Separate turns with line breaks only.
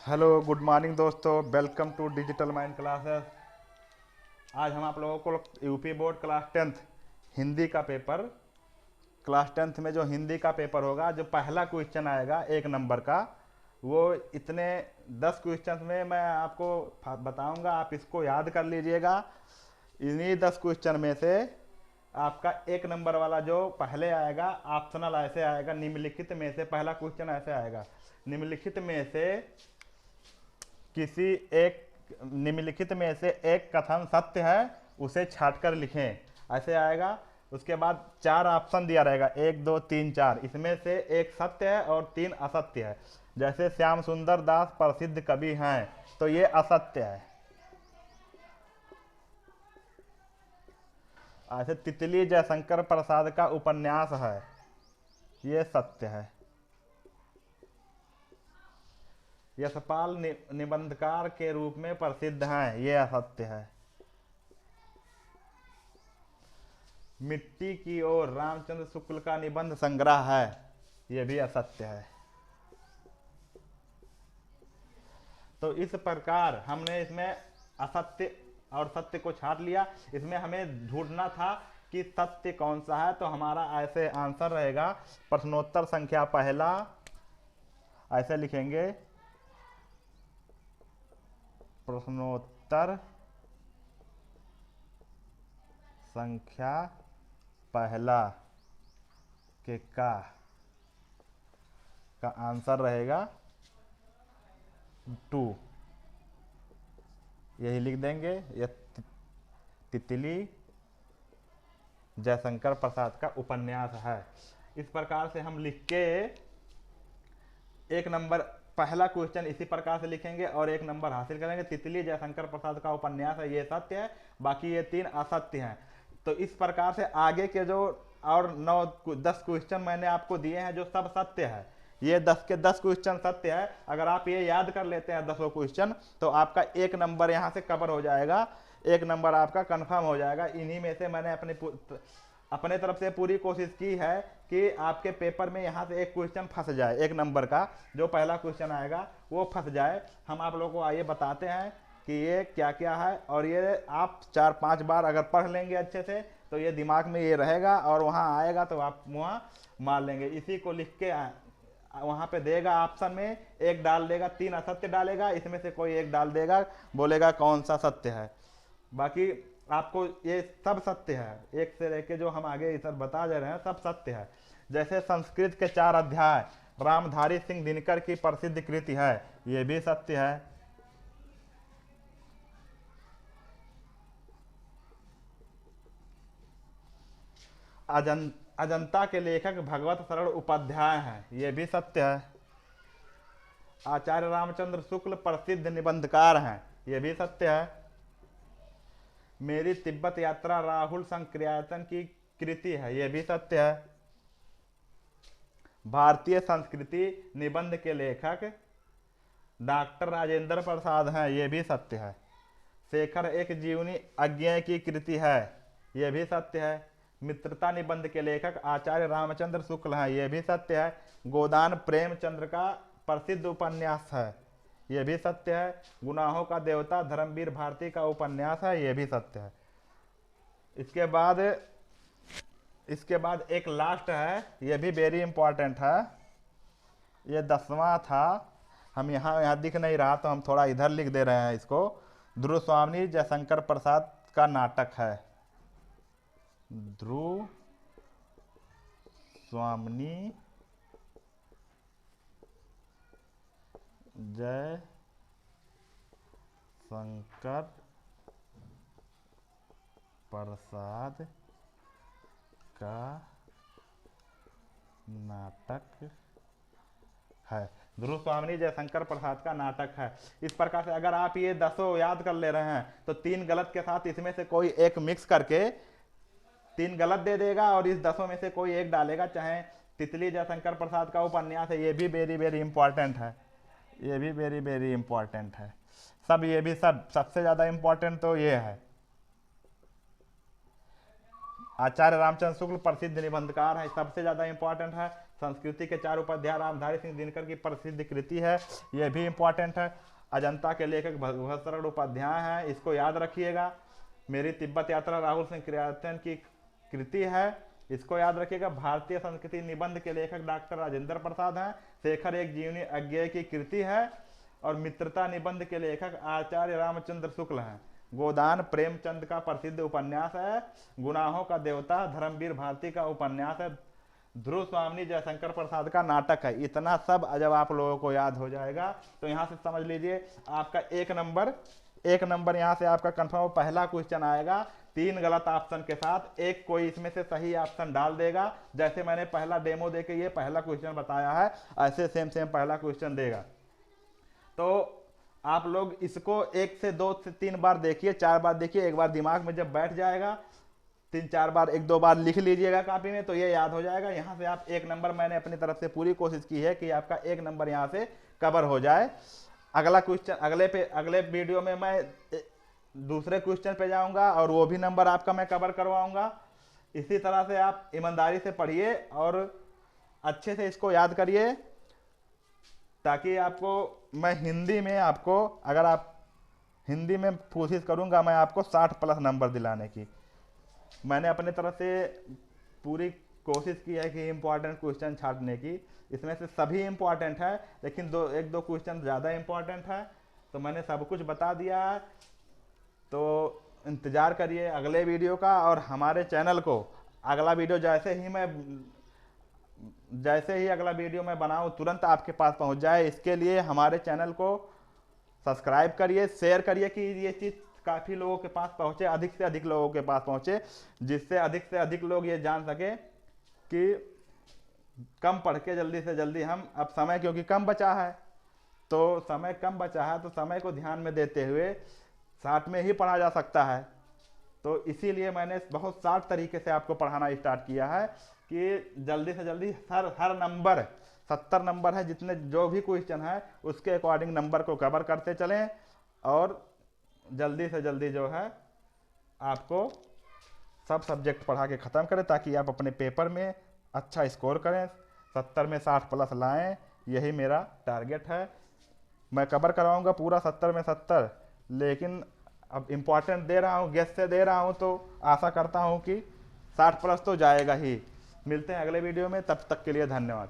Hello good morning दोस्तों, welcome to digital mind classes. आज हम आप लोगों को UP board class tenth Hindi का पेपर, क्लास टेंथ में जो हिंदी का पेपर होगा, जो पहला क्वेश्चन आएगा 1 नंबर का, वो इतने 10 क्वेश्चन में मैं आपको बताऊंगा। आप इसको याद कर लीजिएगा। इन्हीं 10 क्वेश्चन में से आपका 1 नंबर वाला जो पहले आएगा, ऑप्शनल ऐसे आएगा, निम्नलिखित में से पहला क्वेश्चन ऐसे आएगा, निम्नलिखित में से किसी एक निम्नलिखित में से एक कथन सत्य है, उसे छांटकर लिखें, ऐसे आएगा। उसके बाद 4 ऑप्शन दिया रहेगा, 1 2 3 4, इसमें से एक सत्य है और 3 असत्य है। जैसे श्याम सुंदर दास प्रसिद्ध कवि हैं, तो ये असत्य है। ऐसे तितली जयशंकर प्रसाद का उपन्यास है, ये सत्य है। यशपाल निबंधकार के रूप में प्रसिद्ध हैं, ये असत्य है। मिट्टी की ओर रामचंद्र शुक्ल का निबंध संग्रह है, यह भी असत्य है। तो इस प्रकार हमने इसमें असत्य और सत्य को छांट लिया। इसमें हमें ढूंढना था कि सत्य कौन सा है, तो हमारा ऐसे आंसर रहेगा प्रश्नोत्तर संख्या पहला, ऐसे लिखेंगे, प्रश्नोत्तर संख्या पहला के का आंसर रहेगा 2, यही लिख देंगे। यह तितली जयशंकर प्रसाद का उपन्यास है। इस प्रकार से हम लिख के 1 नंबर पहला क्वेश्चन इसी प्रकार से लिखेंगे और 1 नंबर हासिल करेंगे। तितली जयशंकर प्रसाद का उपन्यास है, ये सत्य है, बाकी ये 3 असत्य हैं। तो इस प्रकार से आगे के जो और 9 10 क्वेश्चन मैंने आपको दिए हैं, जो सब सत्य है, ये 10 के 10 क्वेश्चन सत्य है। अगर आप ये याद कर लेते हैं 10 क्वेश्चन, तो आपका 1 नंबर यहाँ से कवर हो जाएगा, 1 नंबर आपका कंफर्म हो जाएगा। इन्हीं में से मैंने अपने तरफ से पूरी कोशिश की है कि आपके पेपर में यहाँ से एक क्वेश्चन फंस जाए, 1 नंबर का जो पहला क्वेश्चन आएगा वो फंस जाए। हम आप लोगों को आइए बताते हैं कि ये क्या क्या है, और ये आप 4-5 बार अगर पढ़ लेंगे अच्छे से, तो ये दिमाग में ये रहेगा और वहाँ आएगा तो आप वहाँ मार लेंगे। इसी को लिख के वहाँ पे देगा, ऑप्शन में एक डाल देगा, 3 असत्य डालेगा, इसमें से कोई एक डाल देगा, बोलेगा कौन सा सत्य है। बाकी आपको ये सब सत्य है, एक से लेके जो हम आगे सब बता दे रहे हैं सब सत्य है। जैसे संस्कृत के 4 अध्याय रामधारी सिंह दिनकर की प्रसिद्ध कृति है, ये भी सत्य है। अजंता के लेखक भगवत शरण उपाध्याय हैं, ये भी सत्य है। आचार्य रामचंद्र शुक्ल प्रसिद्ध निबंधकार हैं, ये भी सत्य है। मेरी तिब्बत यात्रा राहुल संक्रियातन की कृति है, यह भी सत्य है। भारतीय संस्कृति निबंध के लेखक डॉक्टर राजेंद्र प्रसाद हैं, यह भी सत्य है। शेखर एक जीवनी अज्ञेय की कृति है, यह भी सत्य है। मित्रता निबंध के लेखक आचार्य रामचंद्र शुक्ल हैं, यह भी सत्य है। गोदान प्रेमचंद्र का प्रसिद्ध उपन्यास है, यह भी सत्य है। गुनाहों का देवता धर्मवीर भारती का उपन्यास है, यह भी सत्य है। इसके बाद एक लास्ट है, यह भी वेरी इंपॉर्टेंट है, ये 10वां था। हम यहाँ दिख नहीं रहा तो हम थोड़ा इधर लिख दे रहे हैं इसको। ध्रुव स्वामी जयशंकर प्रसाद का नाटक है, ध्रुव स्वामी जय शंकर प्रसाद का नाटक है, ध्रुव स्वामी जयशंकर प्रसाद का नाटक है। इस प्रकार से अगर आप ये 10 याद कर ले रहे हैं, तो 3 गलत के साथ इसमें से कोई एक मिक्स करके 3 गलत दे देगा और इस 10 में से कोई एक डालेगा। चाहे तितली जयशंकर प्रसाद का उपन्यास है, ये भी वेरी वेरी इंपॉर्टेंट है, ये भी वेरी वेरी इंपॉर्टेंट है। सब ये भी सब सबसे ज़्यादा इंपॉर्टेंट तो ये है। आचार्य रामचंद्र शुक्ल प्रसिद्ध निबंधकार है, सबसे ज़्यादा इंपॉर्टेंट है। संस्कृति के 4 उपाध्याय रामधारी सिंह दिनकर की प्रसिद्ध कृति है, यह भी इम्पोर्टेंट है। अजंता के लेखक भगवत शरण उपाध्याय हैं, इसको याद रखिएगा। मेरी तिब्बत यात्रा राहुल सिंह क्रियातन की कृति है, इसको याद रखिएगा। भारतीय संस्कृति निबंध के लेखक डॉक्टर राजेंद्र प्रसाद हैं। शेखर एक जीवनी अज्ञेय की कृति है। और मित्रता निबंध के लेखक आचार्य रामचंद्र शुक्ल हैं। गोदान प्रेमचंद का प्रसिद्ध उपन्यास है। गुनाहों का देवता धर्मवीर भारती का उपन्यास है। ध्रुव स्वामी जयशंकर प्रसाद का नाटक है। इतना सब जब आप लोगों को याद हो जाएगा तो यहाँ से समझ लीजिए आपका एक नंबर यहाँ से आपका कंफर्म। पहला क्वेश्चन आएगा 3 गलत ऑप्शन के साथ, एक कोई इसमें से सही ऑप्शन डाल देगा। जैसे मैंने पहला डेमो देके ये पहला क्वेश्चन बताया है, ऐसे सेम पहला क्वेश्चन देगा। तो आप लोग इसको 1 से 2 से 3 बार देखिए, 4 बार देखिए। एक बार दिमाग में जब बैठ जाएगा 3-4 बार 1-2 बार लिख लीजिएगा कॉपी में, तो ये याद हो जाएगा। यहाँ से आप 1 नंबर, मैंने अपनी तरफ से पूरी कोशिश की है कि आपका 1 नंबर यहाँ से कवर हो जाए। अगला क्वेश्चन अगले वीडियो में मैं दूसरे क्वेश्चन पे जाऊंगा और वो भी नंबर आपका मैं कवर करवाऊंगा। इसी तरह से आप ईमानदारी से पढ़िए और अच्छे से इसको याद करिए, ताकि आपको मैं हिंदी में आपको, अगर आप हिंदी में कोशिश करूंगा मैं आपको 60+ नंबर दिलाने की। मैंने अपने तरफ से पूरी कोशिश की है कि इम्पोर्टेंट क्वेश्चन छाटने की। इसमें से सभी इम्पोर्टेंट है, लेकिन 1-2 क्वेश्चन ज़्यादा इम्पोर्टेंट है, तो मैंने सब कुछ बता दिया है। तो इंतज़ार करिए अगले वीडियो का। और हमारे चैनल को अगला वीडियो जैसे ही अगला वीडियो मैं बनाऊं तुरंत आपके पास पहुंच जाए, इसके लिए हमारे चैनल को सब्सक्राइब करिए, शेयर करिए कि ये चीज़ काफ़ी लोगों के पास पहुंचे, अधिक से अधिक लोगों के पास पहुंचे, जिससे अधिक से अधिक लोग ये जान सके कि कम पढ़ के जल्दी से जल्दी हम, अब समय क्योंकि कम बचा है, तो समय कम बचा है तो समय को ध्यान में देते हुए शार्ट में ही पढ़ा जा सकता है। तो इसीलिए मैंने बहुत शार्ट तरीके से आपको पढ़ाना स्टार्ट किया है कि जल्दी से जल्दी हर नंबर 70 नंबर है, जितने जो भी क्वेश्चन है उसके अकॉर्डिंग नंबर को कवर करते चलें और जल्दी से जल्दी जो है आपको सब सब्जेक्ट पढ़ा के ख़त्म करें, ताकि आप अपने पेपर में अच्छा स्कोर करें, 70 में 60+ लाएं। यही मेरा टारगेट है। मैं कवर करवाऊंगा पूरा 70 में 70, लेकिन अब इम्पॉर्टेंट दे रहा हूँ, गेस से दे रहा हूँ, तो आशा करता हूँ कि 60+ तो जाएगा ही। मिलते हैं अगले वीडियो में, तब तक के लिए धन्यवाद।